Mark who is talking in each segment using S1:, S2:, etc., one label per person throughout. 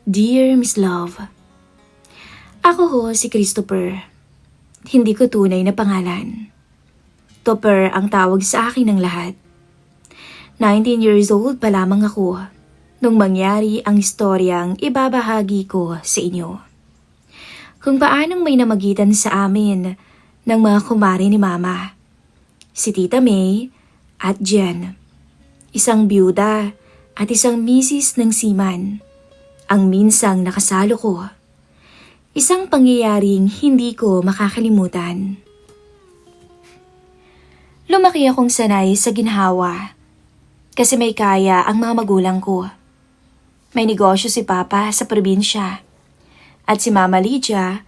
S1: Dear Miss Love, ako ho si Christopher. Hindi ko tunay na pangalan. Topper ang tawag sa akin ng lahat. 19 years old pa lamang ako nung mangyari ang istoryang ibabahagi ko sa inyo. Kung paanong may namagitan sa amin ng mga kumari ni Mama, si Tita May at Jen, isang byuda at isang misis ng seaman, ang minsang nakasalo ko. Isang pangyayaring hindi ko makakalimutan. Lumaki akong sanay sa ginhawa kasi may kaya ang mga magulang ko. May negosyo si Papa sa probinsya at si Mama Lydia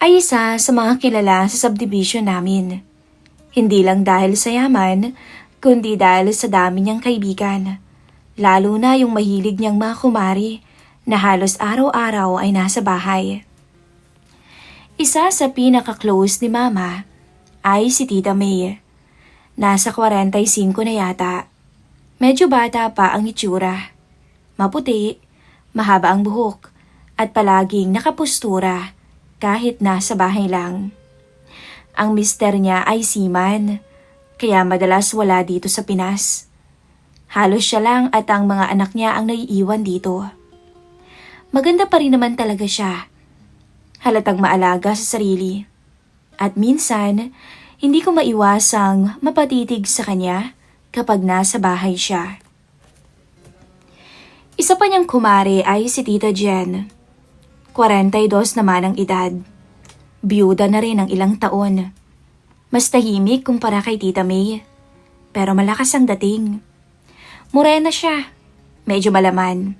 S1: ay isa sa mga kilala sa subdivision namin. Hindi lang dahil sa yaman, kundi dahil sa dami niyang kaibigan, lalo na yung mahilig niyang mga kumari na halos araw-araw ay nasa bahay. Isa sa pinaka-close ni Mama ay si Tita May. Nasa 45 na yata. Medyo bata pa ang itsura. Maputi, mahaba ang buhok, at palaging nakapustura kahit nasa bahay lang. Ang mister niya ay seaman, kaya madalas wala dito sa Pinas. Halos siya lang at ang mga anak niya ang naiiwan dito. Maganda pa rin naman talaga siya. Halatang maalaga sa sarili. At minsan, hindi ko maiwasang mapatitig sa kanya kapag nasa bahay siya. Isa pa niyang kumare ay si Tita Jen. 42 naman ang edad. Biyuda na rin ng ilang taon. Mas tahimik kumpara kay Tita May, pero malakas ang dating. Morena siya, medyo malaman,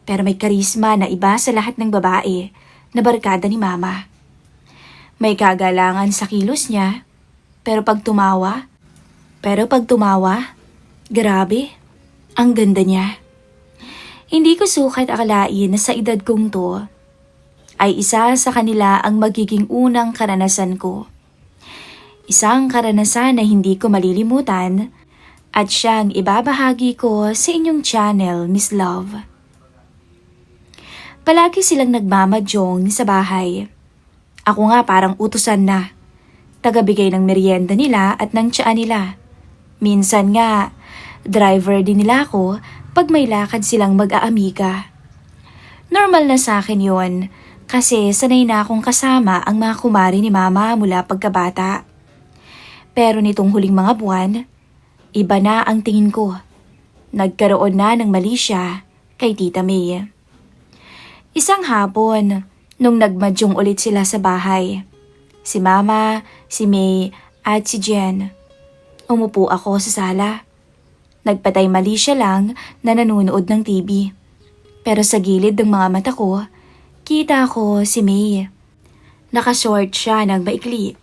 S1: pero may karisma na iba sa lahat ng babae na barkada ni Mama. May kagalangan sa kilos niya, pero pag tumawa, grabe, ang ganda niya. Hindi ko sukat akalain na sa edad kong to, ay isa sa kanila ang magiging unang karanasan ko. Isang karanasan na hindi ko malilimutan at siyang ibabahagi ko sa inyong channel, Miss Love. Palagi silang nagmamadyong sa bahay. Ako nga parang utusan na. Tagabigay ng merienda nila at ng tsaa nila. Minsan nga, driver din nila ako pag may lakad silang mag-aamiga. Normal na sa akin yon kasi sanay na akong kasama ang mga kumari ni Mama mula pagkabata. Pero nitong huling mga buwan, iba na ang tingin ko. Nagkaroon na ng mali siya kay Tita May. Isang hapon, nung nagmadyong ulit sila sa bahay, si Mama, si May, at si Jen, umupo ako sa sala. Nagpatay mali siya lang na nanonood ng TV. Pero sa gilid ng mga mata ko, kita ko si May. Nakashort siya ng maikli.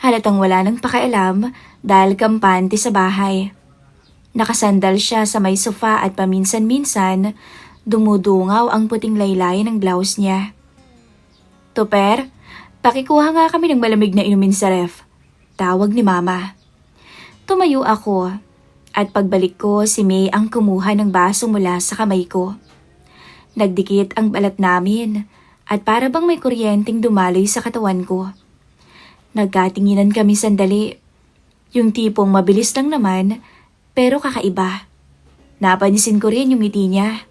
S1: Halatang wala nang pakialam dahil kampante sa bahay. Nakasandal siya sa may sofa at paminsan-minsan, dumudungaw ang puting laylay ng blouse niya. "Topper, pakikuha nga kami ng malamig na inumin sa ref," tawag ni Mama. Tumayo ako at pagbalik ko si May ang kumuha ng baso mula sa kamay ko. Nagdikit ang balat namin at para bang may kuryenteng dumaloy sa katawan ko. Nagkatinginan kami sandali. Yung tipong mabilis lang naman pero kakaiba. Napansin ko rin yung ngiti niya.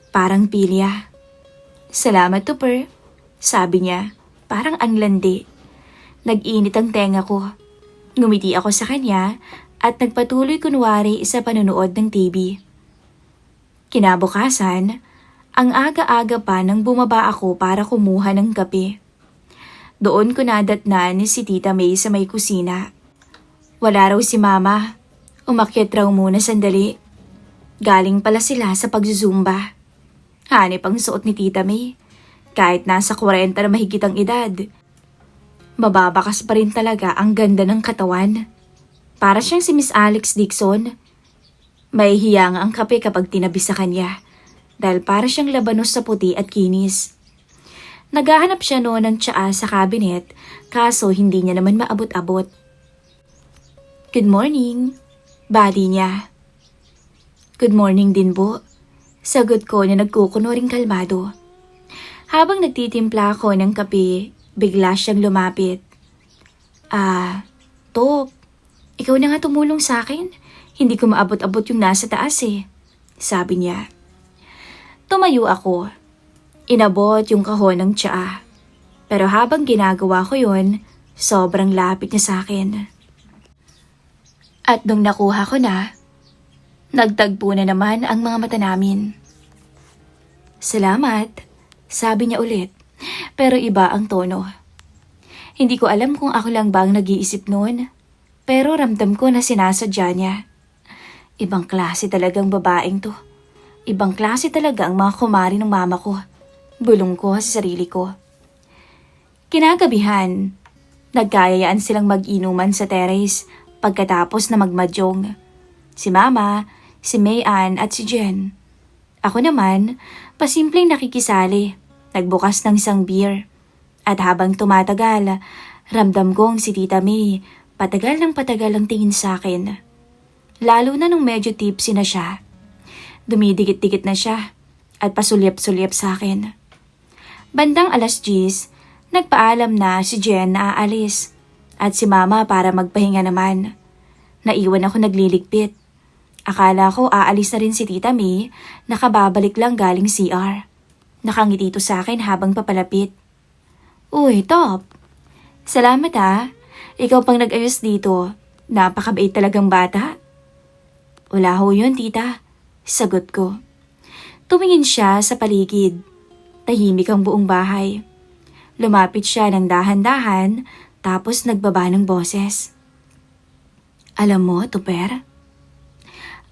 S1: Parang pilya. "Salamat, Topper," sabi niya. Parang ang landi. Nag-init ang tenga ko. Ngumiti ako sa kanya at nagpatuloy kunwari sa panonood ng TV. Kinabukasan, ang aga-aga pa nang bumaba ako para kumuha ng kape. Doon ko nadatnan si Tita May sa may kusina. Wala raw si Mama. Umakyat raw muna sandali. Galing pala sila sa pagzuzumba. Hanip ang suot ni Tita May. Kahit nasa 40 na mahigit ang edad. Mababakas pa rin talaga ang ganda ng katawan. Para siyang si Miss Alex Dixon. Mahihiya nga ang kape kapag tinabi sa kanya. Dahil para siyang labanos sa puti at kinis. Naghahanap siya noon ng tsaa sa cabinet, kaso hindi niya naman maabot-abot. "Good morning," bati niya. "Good morning din po," sagot ko na nagkukuno ring kalmado. Habang nagtitimpla ako ng kape, bigla siyang lumapit. Top, ikaw na nga tumulong sa akin. Hindi ko maabot-abot yung nasa taas eh. Sabi niya. Tumayo ako. Inabot yung kahon ng tsaa. Pero habang ginagawa ko yun, sobrang lapit niya sa akin. At nung nakuha ko na, nagtagpo na naman ang mga mata namin. Salamat, sabi niya ulit, pero iba ang tono. Hindi ko alam kung ako lang bang nag-iisip noon, pero ramdam ko na sinasadya niya. Ibang klase talagang babaeng to. Ibang klase talaga ang mga kumari ng mama ko. Bulong ko sa sarili ko. Kinagabihan, nagkayayaan silang mag-inuman sa terrace pagkatapos na magmadyong. Si Mama, si Mayan at si Jen. Ako naman, pasimpleng nakikisali, nagbukas ng isang beer. At habang tumatagal, ramdam kong si Tita May patagal ng patagal ang tingin sa akin. Lalo na nung medyo tipsy na siya. Dumidikit-dikit na siya at pasulyap-sulyap sa akin. Bandang 10:00, nagpaalam na si Jen na aalis at si Mama para magpahinga naman. Naiwan ako nagliligpit. Akala ko aalis na rin si Tita May, nakababalik lang galing CR. Nakangiti ito sa akin habang papalapit. Uy, Top! Salamat ha. Ikaw pang nag-ayos dito. Napakabait talagang bata. Wala ho yun, tita. Sagot ko. Tumingin siya sa paligid. Tahimik ang buong bahay. Lumapit siya ng dahan-dahan, tapos nagbaba ng boses. Alam mo, Tuper,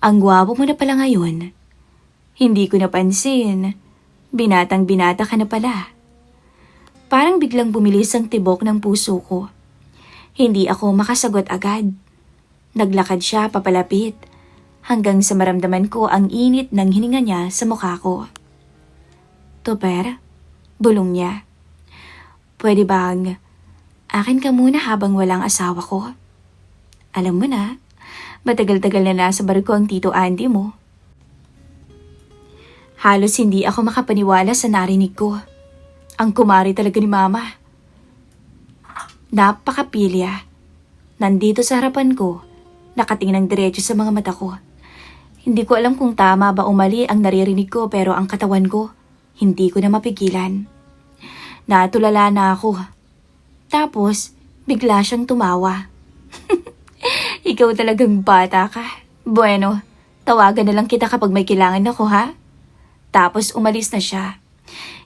S1: ang gwapo mo na pala ngayon. Hindi ko napansin. Binatang-binata ka na pala. Parang biglang bumilis ang tibok ng puso ko. Hindi ako makasagot agad. Naglakad siya papalapit hanggang sa maramdaman ko ang init ng hininga niya sa mukha ko. Tuper, bulong niya. Pwede bang akin ka muna habang walang asawa ko? Alam mo na, matagal-tagal na nasa barko ang Tito Andy mo. Halos hindi ako makapaniwala sa narinig ko. Ang kumari talaga ni Mama. Napakapilya. Nandito sa harapan ko, nakatingin ng diretso sa mga mata ko. Hindi ko alam kung tama ba o mali ang naririnig ko pero ang katawan ko, hindi ko na mapigilan. Natulala na ako. Tapos, bigla siyang tumawa. Ikaw talagang bata ka. Bueno, tawagan na lang kita kapag may kailangan ako ha? Tapos umalis na siya.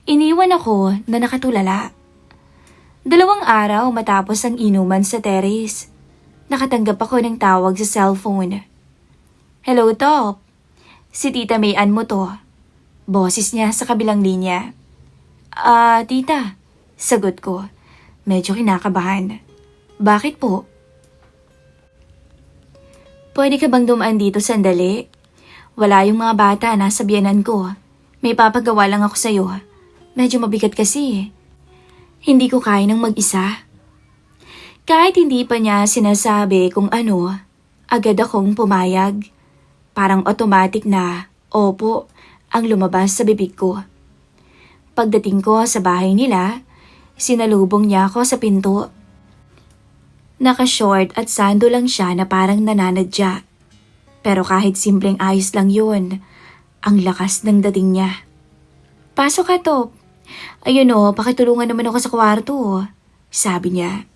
S1: Iniwan ako na nakatulala. 2 araw matapos ang inuman sa terrace. Nakatanggap ako ng tawag sa cellphone. Hello, Top. Si Tita Mayan mo to. Boses niya sa kabilang linya. Tita. Sagot ko. Medyo kinakabahan. Bakit po? Pwede ka bang dumaan dito sandali? Wala yung mga bata nasa biyanan ko. May papagawa lang ako sa'yo. Medyo mabigat kasi. Hindi ko kaya ng mag-isa. Kahit hindi pa niya sinasabi kung ano, agad akong pumayag. Parang automatic na, opo, ang lumabas sa bibig ko. Pagdating ko sa bahay nila, sinalubong niya ako sa pinto. Naka-short at sando lang siya na parang nananadya. Pero kahit simpleng ayos lang yun, ang lakas ng dating niya. Pasok ka, Top. Ayun o, pakitulungan naman ako sa kwarto, sabi niya.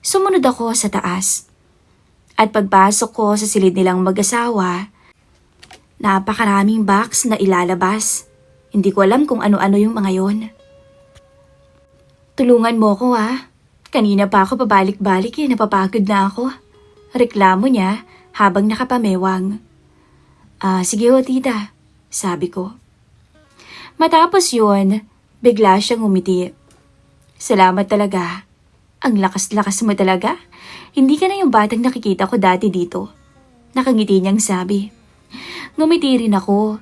S1: Sumunod ako sa taas. At pagpasok ko sa silid nilang mag-asawa, napakaraming box na ilalabas. Hindi ko alam kung ano-ano yung mga yon. Tulungan mo ko ha. Kanina pa ako pabalik-balik napapagod na ako. Reklamo niya habang nakapamewang. Sige ho tita, sabi ko. Matapos yun, bigla siyang umiti. Salamat talaga. Ang lakas-lakas mo talaga. Hindi ka na yung batang nakikita ko dati dito. Nakangiti niyang sabi. Ngumiti rin ako,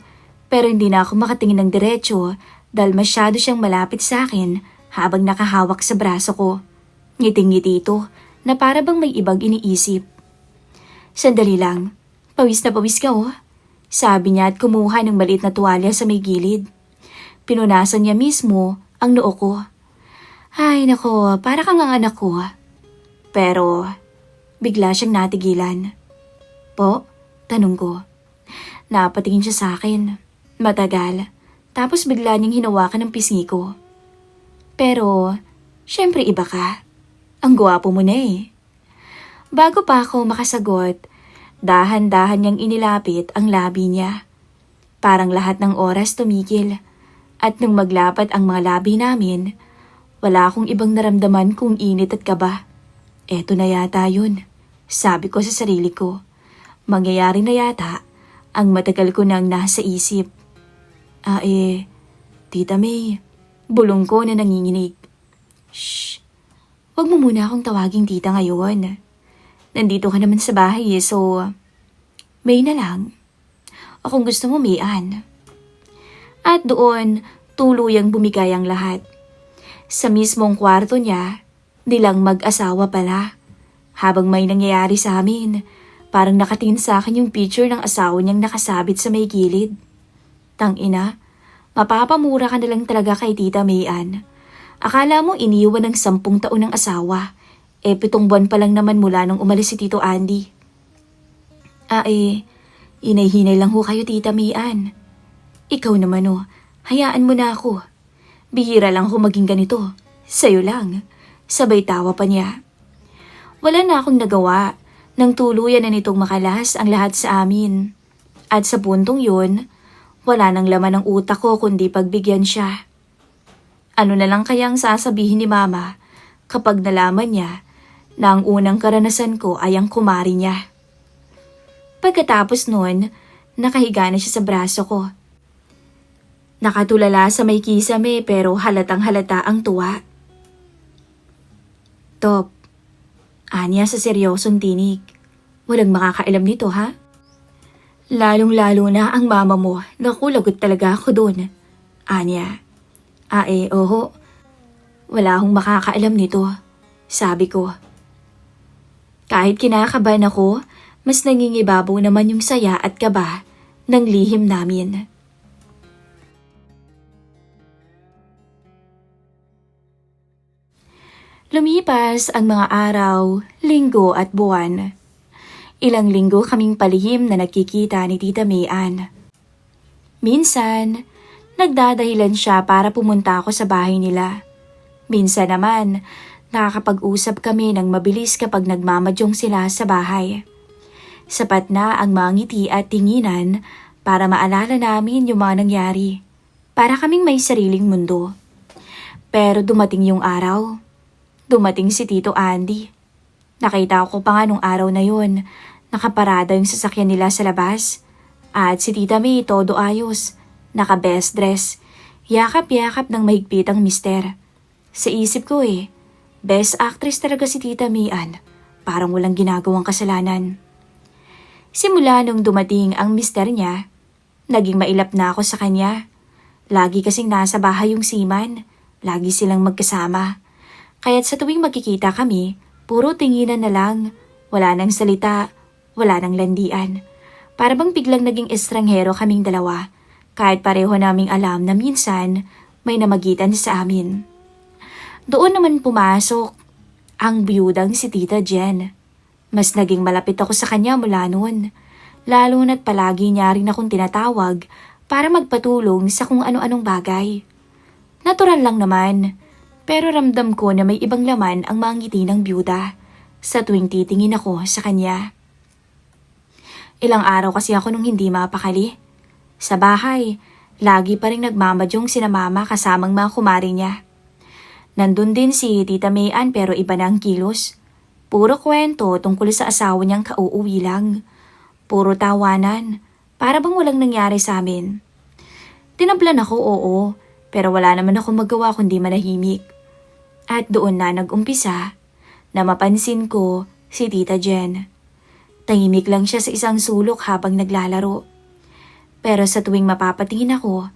S1: pero hindi na ako makatingin ng diretso dahil masyado siyang malapit sa akin habang nakahawak sa braso ko. Ngiting-ngiti ito na para bang may ibang iniisip. Sandali lang, pawis na pawis ka oh. Sabi niya at kumuha ng maliit na tuwalya sa may gilid. Pinunasan niya mismo ang noo ko. Ay nako, para kang ang anak ko. Pero bigla siyang natigilan. Po? Tanong ko. Napatingin siya sa akin. Matagal. Tapos bigla niyang hinawakan ng pisngi ko. Pero, syempre iba ka. Ang gwapo mo na eh. Bago pa ako makasagot, dahan-dahan niyang inilapit ang labi niya. Parang lahat ng oras tumigil. At nung maglapat ang mga labi namin, wala akong ibang naramdaman kung init at kaba. Eto na yata yun. Sabi ko sa sarili ko. Mangyayari na yata ang matagal ko nang nasa isip. Tita May, bulong ko na nanginginig. Shh, wag mo muna akong tawaging tita ngayon. Nandito ka naman sa bahay so May na lang. O kung gusto mo, Mayan. At doon, tuluyang bumigay ang lahat. Sa mismong kwarto niya, nilang mag-asawa pala. Habang may nangyayari sa amin, parang nakatingin sa akin yung picture ng asawa niyang nakasabit sa may gilid. Tangina, mapapamura ka na lang talaga kay Tita Mayan. Akala mo iniwan ng 10 taon ng asawa. 7 buwan pa lang naman mula nung umalis si Tito Andy. Hinay-hinay lang ho kayo, Tita Mayan. Ikaw naman hayaan mo na ako. Bihira lang ho maging ganito. Sa'yo lang. Sabay tawa pa niya. Wala na akong nagawa nang tuluyan na nitong makalas ang lahat sa amin. At sa puntong yun, wala nang laman ng utak ko kundi pagbigyan siya. Ano na lang kayang sasabihin ni Mama kapag nalaman niya na ang unang karanasan ko ay ang kumari niya. Pagkatapos nun, nakahiga na siya sa braso ko. Nakatulala sa may kisame pero halatang halata ang tuwa. Top, anya sa seryosong tinig. Walang makakailam nito ha? Lalong-lalo na ang mama mo. Naku, lagot talaga ako doon. Anya. Oho. Wala akong makakaalam nito. Sabi ko. Kahit kinakabahan ako, mas nangingibabaw naman yung saya at kaba ng lihim namin. Lumipas ang mga araw, linggo at buwan. Ilang linggo kaming palihim na nagkikita ni Tita Mayan. Minsan, nagdadahilan siya para pumunta ako sa bahay nila. Minsan naman, nakakapag-usap kami ng mabilis kapag nagmamadyong sila sa bahay. Sapat na ang mga ngiti at tinginan para maalala namin yung mga nangyari. Para kaming may sariling mundo. Pero dumating yung araw. Dumating si Tito Andy. Nakita ko pa nga nung araw na yun, nakaparada yung sasakyan nila sa labas. At si Tita May todo ayos, naka-best dress, yakap-yakap ng mahigpitang mister. Sa isip ko best actress talaga si Tita Mayan, parang walang ginagawang kasalanan. Simula nung dumating ang mister niya, naging mailap na ako sa kanya. Lagi kasing nasa bahay yung seaman, lagi silang magkasama. Kaya't sa tuwing magkikita kami, puro tinginan na lang, wala nang salita, wala nang landian. Para bang biglang naging estranghero kaming dalawa, kahit pareho naming alam na minsan may namagitan sa amin. Doon naman pumasok ang biyudang si Tita Jen. Mas naging malapit ako sa kanya mula noon, lalo na't palagi niya rin akong tinatawag para magpatulong sa kung ano-anong bagay. Natural lang naman. Pero ramdam ko na may ibang laman ang mga ngiti ng byuda sa tuwing titingin ako sa kanya. Ilang araw kasi ako nung hindi mapakali. Sa bahay, lagi pa rin nagmamadyong sina Mama kasamang mga kumari niya. Nandun din si Tita Mayan pero iba na ang kilos. Puro kwento tungkol sa asawa niyang kauuwi lang. Puro tawanan, para bang walang nangyari sa amin. Tinablan ako, oo, pero wala naman ako magawa kundi manahimik. At doon na nag-umpisa na mapansin ko si Tita Jen. Tahimik lang siya sa isang sulok habang naglalaro. Pero sa tuwing mapapatingin ako,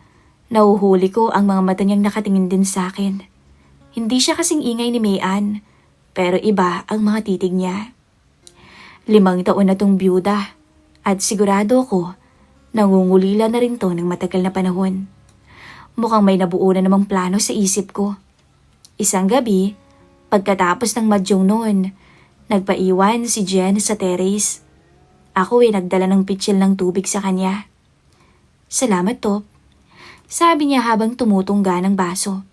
S1: nahuhuli ko ang mga mata niyang nakatingin din sa akin. Hindi siya kasing ingay ni Mayan, pero iba ang mga titig niya. 5 taon na tong byuda at sigurado ko nangungulila na rin to ng matagal na panahon. mukhang may nabuo na namang plano sa isip ko. Isang gabi, pagkatapos ng madyong noon, nagpaiwan si Jen sa terrace. Ako nagdala ng pitsil ng tubig sa kanya. Salamat, Top. Sabi niya habang tumutungga ng baso.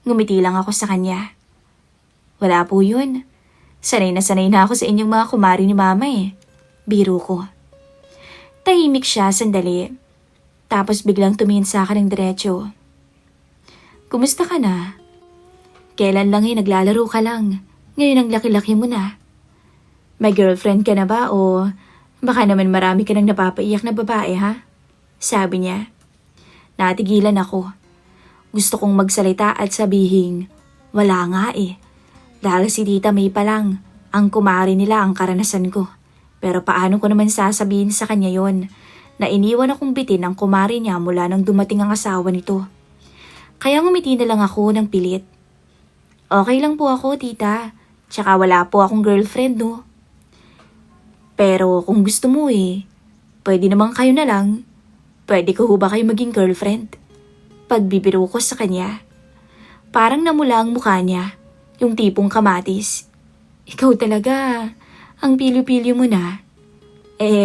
S1: Ngumiti lang ako sa kanya. Wala po yun. Sanay na ako sa inyong mga kumari ni Mama Biro ko. Tahimik siya sandali. Tapos biglang tumingin sa akin ng diretso. Kumusta ka na? Kailan lang naglalaro ka lang. Ngayon ang laki-laki mo na. May girlfriend ka na ba o baka naman marami ka nang napapaiyak na babae ha? Sabi niya. Natigilan ako. Gusto kong magsalita at sabihin, wala nga Dahil si Tita May pa lang, ang kumari nila ang karanasan ko. Pero paano ko naman sasabihin sa kanya yon na iniwan akong bitin ng kumari niya mula nang dumating ang asawa nito. Kaya ngumiti na lang ako ng pilit. Okay lang po ako, Tita. Tsaka wala po akong girlfriend, no? Pero kung gusto mo pwede naman kayo na lang. Pwede ko ba kayo maging girlfriend? Pagbibiro ko sa kanya. Parang namula ang mukha niya, yung tipong kamatis. Ikaw talaga, ang pilyo-pilyo mo na.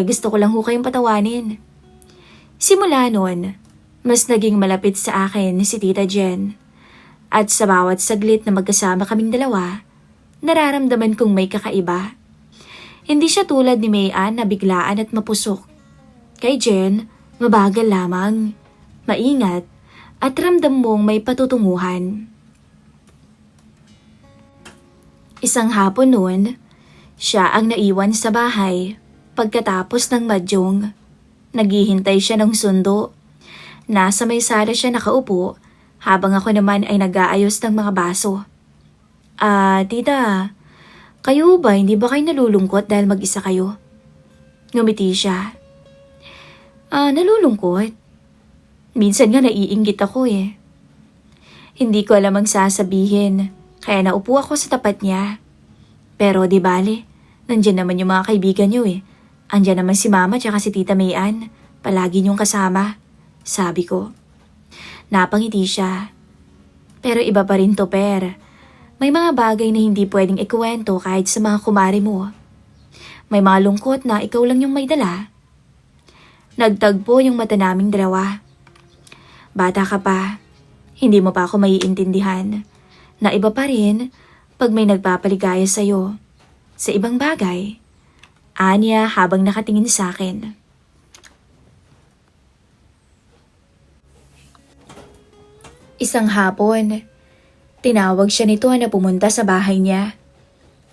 S1: Gusto ko lang kayong patawanin. Simula noon, mas naging malapit sa akin si Tita Jen. At sa bawat saglit na magkasama kaming dalawa, nararamdaman kong may kakaiba. Hindi siya tulad ni Mayan na biglaan at mapusok. Kay Jen, mabagal lamang, maingat, at ramdam mong may patutunguhan. Isang hapon noon, siya ang naiwan sa bahay pagkatapos ng madyong. Naghihintay siya ng sundo. Nasa may sala siya nakaupo habang ako naman ay nag-aayos ng mga baso. Tita, kayo ba hindi ba kayo nalulungkot dahil mag-isa kayo? Ngumiti siya. Nalulungkot? Minsan nga naiinggit ako Hindi ko alam ang sasabihin, kaya naupo ako sa tapat niya. Pero di bale, nandyan naman yung mga kaibigan niyo Andyan naman si Mama tsaka si Tita Mayan, palagi niyong kasama, sabi ko. Napangiti siya. Pero iba pa rin to, Per. May mga bagay na hindi pwedeng ikuwento kahit sa mga kumari mo. May mga lungkot na ikaw lang yung may dala. Nagtagpo yung mata naming dalawa. Bata ka pa, hindi mo pa ako maiintindihan na iba pa rin pag may nagpapaligaya sa'yo sa ibang bagay. Anya habang nakatingin sa akin. Isang hapon, tinawag siya nito na pumunta sa bahay niya.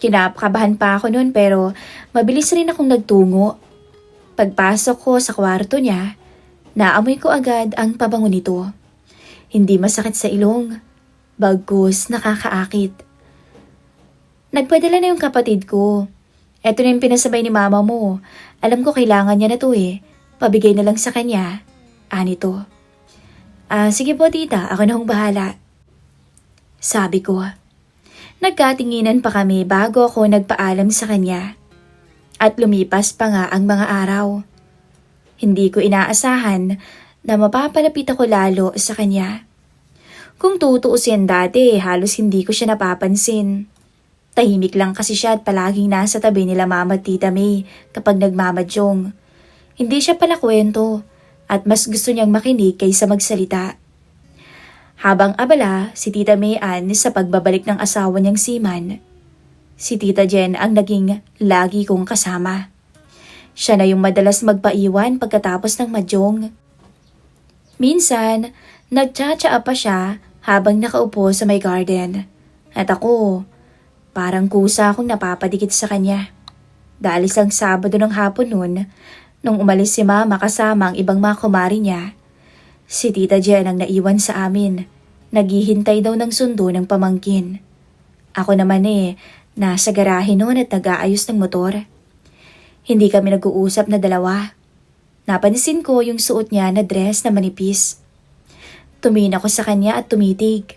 S1: Kinakabahan pa ako noon pero mabilis rin akong nagtungo. Pagpasok ko sa kwarto niya, naamoy ko agad ang pabango nito. Hindi masakit sa ilong, bagkus nakakaakit. Nagpadala na yung kapatid ko. Eto na yung pinasabay ni Mama mo. Alam ko kailangan niya na to Pabigay na lang sa kanya. Anito. Sige po tita, ako na hong bahala. Sabi ko. Nagkatinginan pa kami bago ako nagpaalam sa kanya. At lumipas pa nga ang mga araw. Hindi ko inaasahan na mapapalapit ako lalo sa kanya. Kung tutuusin dati, halos hindi ko siya napapansin. Tahimik lang kasi siya at palaging nasa tabi nila Mama at Tita May kapag nagmamadyong. Hindi siya pala kwento at mas gusto niyang makinig kaysa magsalita. Habang abala si Tita May Ann sa pagbabalik ng asawa niyang seaman, si Tita Jen ang naging lagi kong kasama. Siya na yung madalas magpaiwan pagkatapos ng madyong. Minsan, nagtsatsaa pa siya habang nakaupo sa may garden. At ako, parang kusa akong napapadikit sa kanya. Dahil isang Sabado ng hapon noon, nung umalis si Mama kasama ang ibang mga kumari niya, si Tita Jen ang naiwan sa amin. Naghihintay daw ng sundo ng pamangkin. Ako naman nasa garahe noon at nag-aayos ng motor. Hindi kami nag-uusap na dalawa. Napansin ko yung suot niya na dress na manipis. Tumingin ako sa kanya at tumitig.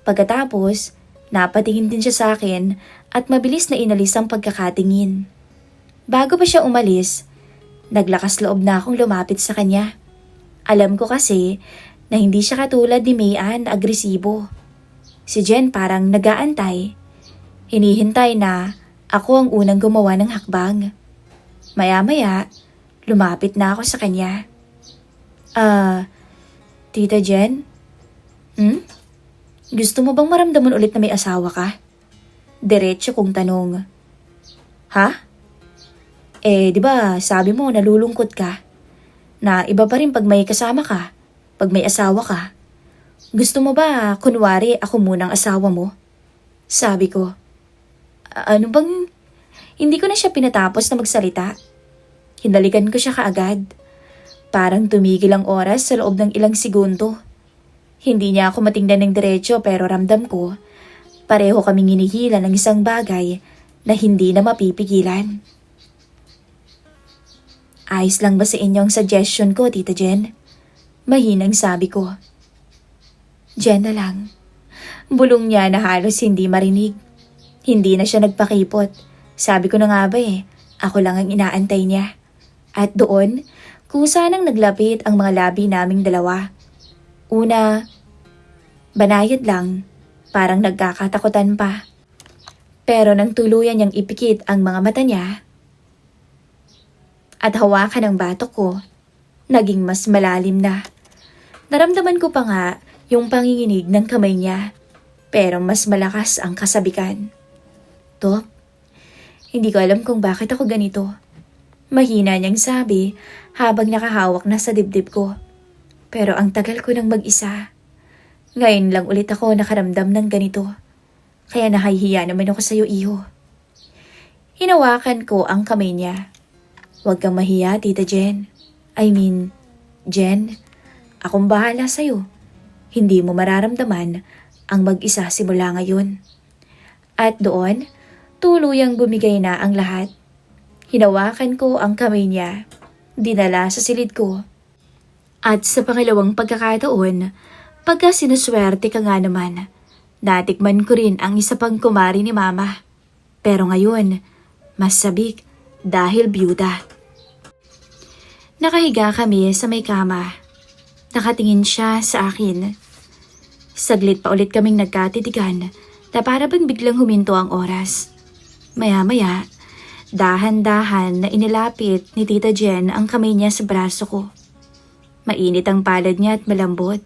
S1: Pagkatapos, napatingin din siya sa akin at mabilis na inalis ang pagkakatingin. Bago pa siya umalis, naglakas loob na akong lumapit sa kanya. Alam ko kasi na hindi siya katulad ni Mayan na agresibo. Si Jen parang nag-aantay. Hinihintay na ako ang unang gumawa ng hakbang. Maya-maya, lumapit na ako sa kanya. Tita Jen? Gusto mo bang maramdaman ulit na may asawa ka? Diretso kong tanong. Ha? Di ba sabi mo nalulungkot ka? Na iba pa rin pag may kasama ka, pag may asawa ka. Gusto mo ba kunwari ako munang asawa mo? Sabi ko. Ano bang... Hindi ko na siya pinatapos na magsalita. Hinalikan ko siya kaagad. Parang tumigil ang oras sa loob ng ilang segundo. Hindi niya ako matingnan ng diretso pero ramdam ko, pareho kaming hinihila ng isang bagay na hindi na mapipigilan. Ayos lang ba sa inyong suggestion ko, Tita Jen? Mahinang sabi ko. Jen na lang. Bulong niya na halos hindi marinig. Hindi na siya nagpakipot. Sabi ko na nga ba ako lang ang inaantay niya. At doon, kusa nang naglapit ang mga labi naming dalawa. Una, banayad lang, parang nagkakatakutan pa. Pero nang tuluyan niyang ipikit ang mga mata niya, at hawakan ang batok ko, naging mas malalim na. Naramdaman ko pa nga yung panginginig ng kamay niya, pero mas malakas ang kasabikan. Top, hindi ko alam kung bakit ako ganito. Mahina niyang sabi habang nakahawak na sa dibdib ko. Pero ang tagal ko nang mag-isa. Ngayon lang ulit ako nakaramdam ng ganito. Kaya nahihiya naman ako sa'yo, iho. Hinawakan ko ang kamay niya. Huwag kang mahiya, Tita Jen. Jen, akong bahala sa'yo. Hindi mo mararamdaman ang mag-isa simula ngayon. At doon, tuluyang bumigay na ang lahat. Hinawakan ko ang kamay niya, dinala sa silid ko. At sa pangalawang pagkakataon, pagka sinuswerte ka nga naman, natikman ko rin ang isa pang kumari ni Mama. Pero ngayon, mas sabik dahil byuda. Nakahiga kami sa may kama. Nakatingin siya sa akin. Saglit pa ulit kaming nagkatitigan na para bang biglang huminto ang oras. Maya-maya, dahan-dahan na inilapit ni Tita Jen ang kamay niya sa braso ko. Mainit ang palad niya at malambot.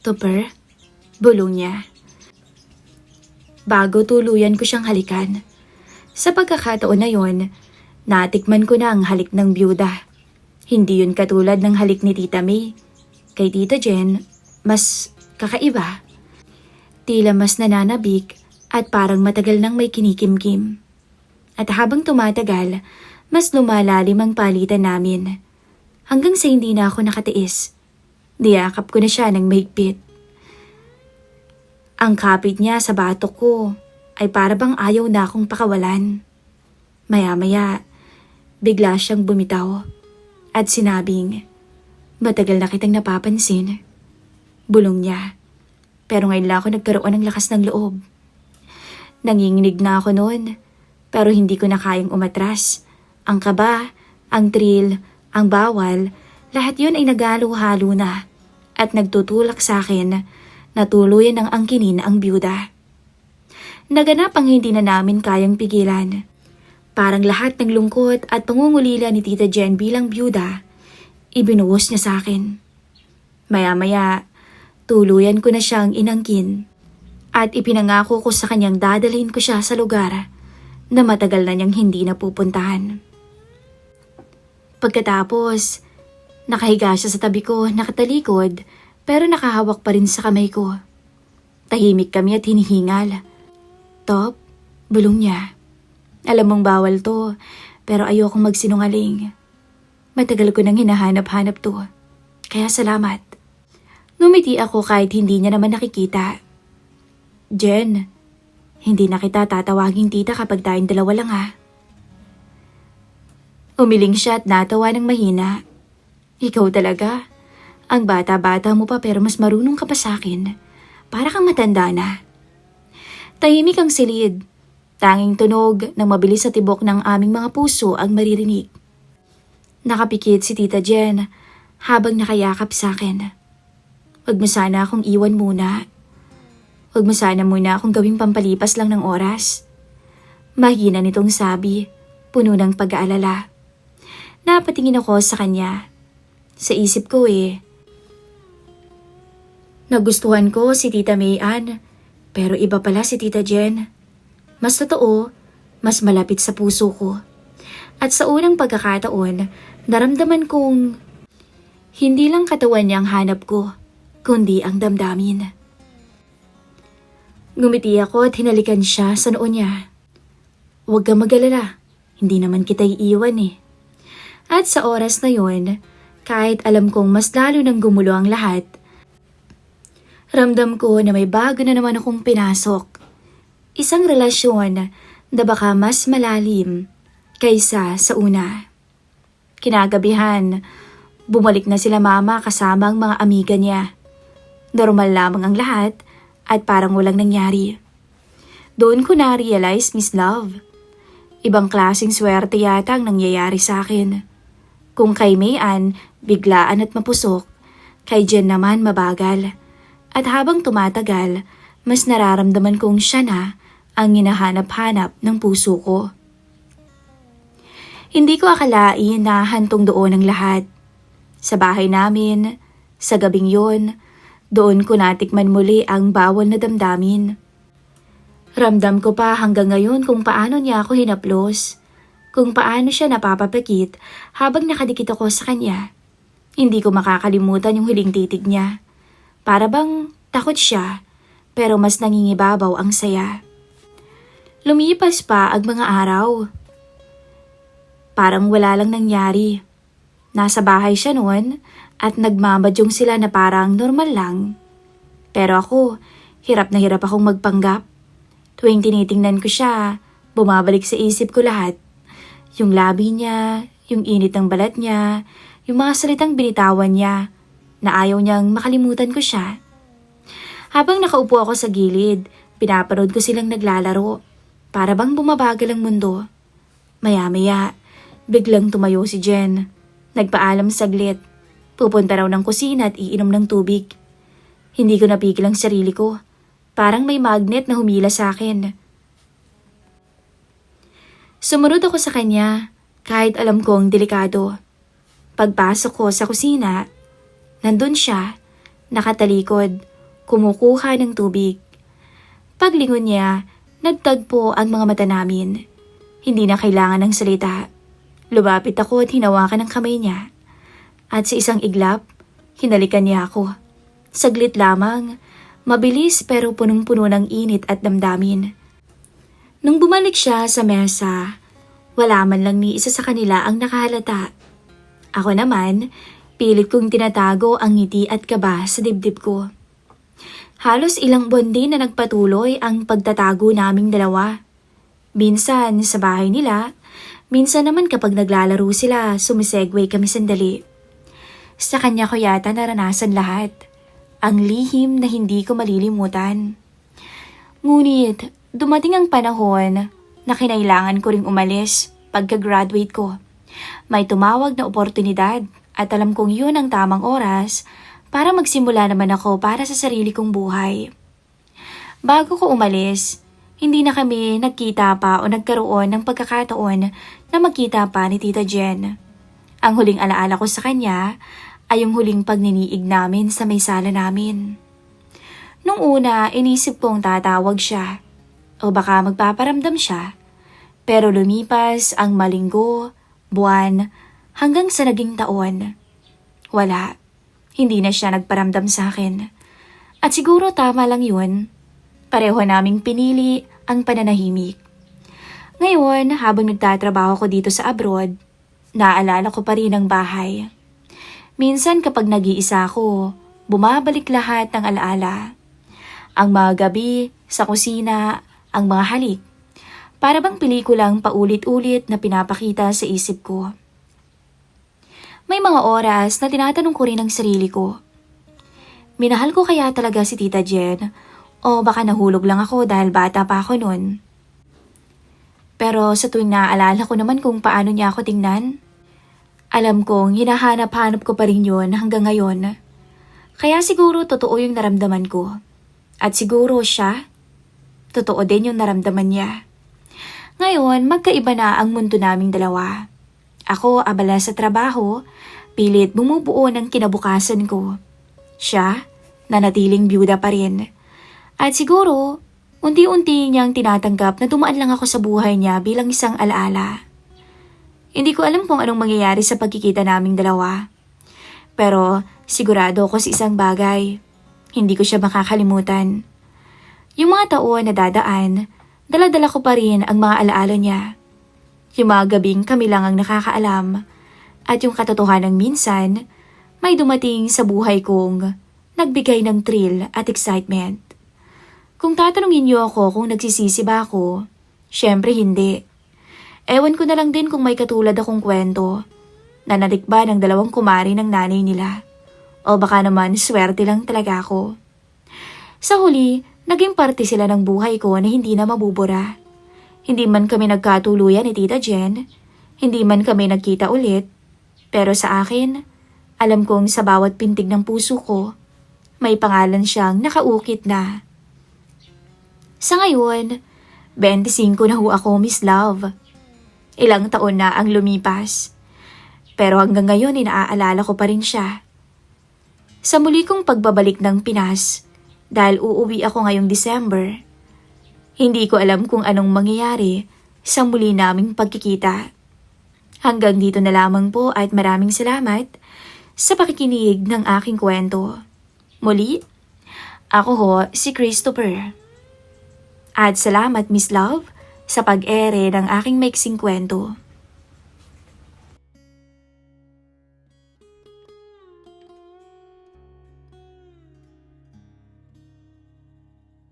S1: Tupper, bulong niya. Bago tuluyan ko siyang halikan. Sa pagkakataon na yon, natikman ko na ang halik ng byuda. Hindi yun katulad ng halik ni Tita May. Kay Tita Jen, mas kakaiba. Tila mas nananabik at parang matagal nang may kinikimkim. At habang tumatagal, mas lumalalim ang palitan namin. Hanggang sa hindi na ako nakatiis. Niyakap ko na siya ng mahigpit. Ang kapit niya sa batok ko ay para bang ayaw na akong pakawalan. Maya-maya, bigla siyang bumitaw at sinabing, "Matagal na kitang napapansin." Bulong niya. Pero ngayon lang ako nagkaroon ng lakas ng loob. Nanginginig na ako noon, pero hindi ko na kayang umatras. Ang kaba, ang thrill, ang bawal, lahat yun ay nagalo-halo na at nagtutulak sa akin na tuluyan ng angkinin ang byuda. Naganap ang hindi na namin kayang pigilan. Parang lahat ng lungkot at pangungulila ni Tita Jen bilang byuda, ibinuhos niya sa akin. Maya-maya, tuluyan ko na siyang inangkin at ipinangako ko sa kanyang dadalhin ko siya sa lugar na matagal na niyang hindi napupuntahan. Pagkatapos, nakahiga siya sa tabi ko, nakatalikod, pero nakahawak pa rin sa kamay ko. Tahimik kami at hinihingal. Top, bulong niya. Alam mong bawal to, pero ayokong magsinungaling. Matagal ko nang hinahanap-hanap to. Kaya salamat. Ngumiti ako kahit hindi niya naman nakikita. Jen, hindi na kita tatawagin tita kapag tayong dalawa lang ha. Umiling siya at natawa ng mahina. Ikaw talaga. Ang bata-bata mo pa pero mas marunong ka pa sa akin. Para kang matanda na. Tahimik ang silid. Tanging tunog ng mabilis sa tibok ng aming mga puso ang maririnig. Nakapikit si Tita Jen habang nakayakap sa akin. Huwag mo sana akong iwan muna. Huwag mo sana muna akong gawing pampalipas lang ng oras. Mahina nitong sabi, puno ng pag-aalala. Napatingin ako sa kanya. Sa isip ko nagustuhan ko si Tita Mayan, pero iba pala si Tita Jen. Mas totoo, mas malapit sa puso ko. At sa unang pagkakataon, naramdaman kong hindi lang katawan niya ang hanap ko, kundi ang damdamin. Ngumiti ako at hinalikan siya sa noo niya. Huwag kang mag-alala, hindi naman kita iiwan At sa oras na yon, kahit alam kong mas lalo nang gumulo ang lahat, ramdam ko na may bago na naman akong pinasok. Isang relasyon na baka mas malalim kaysa sa una. Kinagabihan, bumalik na sila mama kasama ang mga amiga niya. Normal lamang ang lahat at parang walang nangyari. Doon ko na-realize, Miss Love, ibang klaseng swerte yata ang nangyayari sa akin. Kung kay Mayan, biglaan at mapusok, kay Jen naman mabagal. At habang tumatagal, mas nararamdaman kong siya na ang hinahanap-hanap ng puso ko. Hindi ko akalain na hantong doon ang lahat. Sa bahay namin, sa gabing yon, doon ko natikman muli ang bawal na damdamin. Ramdam ko pa hanggang ngayon kung paano niya ako hinaplos, kung paano siya napapapakit habang nakadikit ako sa kanya. Hindi ko makakalimutan yung huling titig niya. Para bang takot siya, pero mas nangingibabaw ang saya. Lumipas pa ang mga araw. Parang wala lang nangyari. Nasa bahay siya noon at nagmamadyong sila na parang normal lang. Pero ako, hirap na hirap akong magpanggap. Tuwing tinitingnan ko siya, bumabalik sa isip ko lahat. Yung labi niya, yung init ng balat niya, yung mga salitang binitawan niya, na ayaw niyang makalimutan ko siya. Habang nakaupo ako sa gilid, pinapanood ko silang naglalaro. Para bang bumabagal ang mundo. Maya-maya, biglang tumayo si Jen. Nagpaalam saglit. Pupunta raw ng kusina at iinom ng tubig. Hindi ko napigil ang sarili ko. Parang may magnet na humila sa akin. Sumunod ako sa kanya, kahit alam kong delikado. Pagpasok ko sa kusina, nandun siya, nakatalikod, kumukuha ng tubig. Paglingon niya, nagtagpo ang mga mata namin. Hindi na kailangan ng salita. Lumapit ako at hinawakan ang kamay niya. At sa isang iglap, hinalikan niya ako. Saglit lamang, mabilis pero punong-puno ng init at damdamin. Nung bumalik siya sa mesa, wala man lang ni isa sa kanila ang nakahalata. Ako naman, pilit kong tinatago ang ngiti at kaba sa dibdib ko. Halos ilang buwan din na nagpatuloy ang pagtatago naming dalawa. Minsan sa bahay nila, minsan naman kapag naglalaro sila, sumisegue kami sandali. Sa kanya ko yata naranasan lahat. Ang lihim na hindi ko malilimutan. Ngunit dumating ang panahon na kinailangan ko ring umalis pagka-graduate ko. May tumawag na oportunidad at alam kong yun ang tamang oras para magsimula naman ako para sa sarili kong buhay. Bago ko umalis, hindi na kami nagkita pa o nagkaroon ng pagkakataon na magkita pa ni Tita Jen. Ang huling alaala ko sa kanya ay yung huling pagniniig namin sa may sala namin. Nung una, inisip kong tatawag siya o baka magpaparamdam siya. Pero lumipas ang malinggo, buwan, hanggang sa naging taon. Wala. Hindi na siya nagparamdam sa akin. At siguro tama lang yun. Pareho naming pinili ang pananahimik. Ngayon, habang nagtatrabaho ko dito sa abroad, naalala ko pa rin ang bahay. Minsan kapag nag-iisa ako, bumabalik lahat ng alaala. Ang mga gabi, sa kusina, ang mga halik. Para bang pelikulang paulit-ulit na pinapakita sa isip ko. May mga oras na tinatanong ko rin ang sarili ko. Minahal ko kaya talaga si Tita Jen o baka nahulog lang ako dahil bata pa ako noon. Pero sa tuwing naaalala ko naman kung paano niya ako tingnan, alam kong hinahanap-hanap ko pa rin yun hanggang ngayon. Kaya siguro totoo yung naramdaman ko. At siguro siya, totoo din yung naramdaman niya. Ngayon, magkaiba na ang mundo naming dalawa. Ako abala sa trabaho, pilit bumubuo ng kinabukasan ko. Siya, nanatiling byuda pa rin. At siguro, unti-unti niyang tinatanggap na dumaan lang ako sa buhay niya bilang isang alaala. Hindi ko alam kung anong mangyayari sa pagkikita naming dalawa. Pero sigurado ako sa isang bagay. Hindi ko siya makakalimutan. Yung mga taon na dadaan, dala-dala ko pa rin ang mga alaala niya. Yung mga gabing kami lang ang nakakaalam. At yung katotohanan minsan, may dumating sa buhay kong nagbigay ng thrill at excitement. Kung tatanungin niyo ako kung nagsisisi ba ako, syempre hindi. Ewan ko na lang din kung may katulad akong kwento na natikba ng dalawang kumari ng nanay nila. O baka naman swerte lang talaga ako. Sa huli, naging parte sila ng buhay ko na hindi na mabubura. Hindi man kami nagkatuluyan ni Tita Jen, hindi man kami nagkita ulit, pero sa akin, alam kong sa bawat pintig ng puso ko, may pangalan siyang nakaukit na. Sa ngayon, 25 na ho ako, Miss Love. Ilang taon na ang lumipas. Pero hanggang ngayon inaaalala ko pa rin siya. Sa muli kong pagbabalik ng Pinas, dahil uuwi ako ngayong December, hindi ko alam kung anong mangyayari sa muli naming pagkikita. Hanggang dito na lamang po at maraming salamat sa pakikinig ng aking kwento. Muli, ako ho si Christopher. At salamat Miss Love sa pag-ere ng aking maiksing kwento.